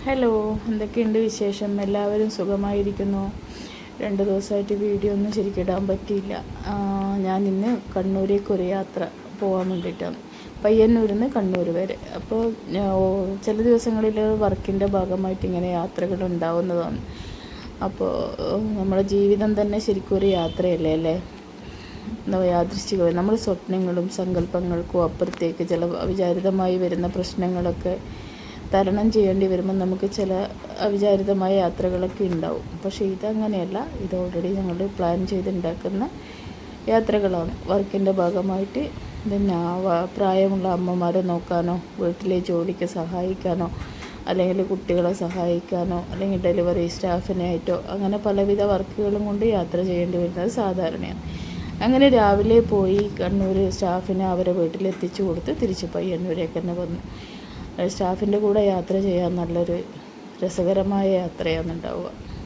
Hello, എന്തൊക്കെയുണ്ട് വിശേഷം? എല്ലാവരും സുഖമായിരിക്കുന്നു. 2 ദിവസമായിട്ട് വീഡിയോ ഒന്നും ശരിക്കിടാൻ പറ്റിയില്ല. ഞാൻ ഇന്ന് കണ്ണൂരേക്ക് ഒരു യാത്ര പോകാൻ വേണ്ടിയിട്ടാണ്. പയ്യന്നൂരിൽ നിന്ന് കണ്ണൂർ വരെ. അപ്പോൾ ചില ദിവസങ്ങളിൽ വർക്കിൻ്റെ ഭാഗമായിട്ട് ഇങ്ങനെ യാത്രകൾ ഉണ്ടാവുന്നതാണ്. അപ്പോൾ നമ്മുടെ ജീവിതം തന്നെ ശരിക്കും ഒരു യാത്രയല്ലേ അല്ലേ? യാദൃശ്ചികമായി നമ്മൾ സ്വപ്നങ്ങളും സങ്കല്പങ്ങൾക്കും അപ്പുറത്തേക്ക് ചില അവിചാരിതമായി വരുന്ന പ്രശ്നങ്ങളൊക്കെ തരണം ചെയ്യേണ്ടി വരുമ്പോൾ നമുക്ക് ചില അവിചാരിതമായ യാത്രകളൊക്കെ ഉണ്ടാവും. പക്ഷേ ഇതങ്ങനെയല്ല. ഇത് ഓൾറെഡി ഞങ്ങൾ പ്ലാൻ ചെയ്തുണ്ടാക്കുന്ന യാത്രകളാണ്. വർക്കിൻ്റെ ഭാഗമായിട്ട് പിന്നെ പ്രായമുള്ള അമ്മമാരെ നോക്കാനോ, വീട്ടിലെ ജോലിക്ക് സഹായിക്കാനോ, അല്ലെങ്കിൽ കുട്ടികളെ സഹായിക്കാനോ, അല്ലെങ്കിൽ ഡെലിവറി സ്റ്റാഫിനായിട്ടോ അങ്ങനെ പലവിധ വർക്കുകളും കൊണ്ട് യാത്ര ചെയ്യേണ്ടി വരുന്നത് സാധാരണയാണ്. അങ്ങനെ രാവിലെ പോയി കണ്ണൂർ സ്റ്റാഫിനെ അവരെ വീട്ടിലെത്തിച്ചു കൊടുത്ത് തിരിച്ച് പയ്യന്നൂരേക്ക് തന്നെ വന്നു. സ്റ്റാഫിൻ്റെ കൂടെ യാത്ര ചെയ്യാൻ നല്ലൊരു രസകരമായ യാത്രയാണ് ഉണ്ടാവുക.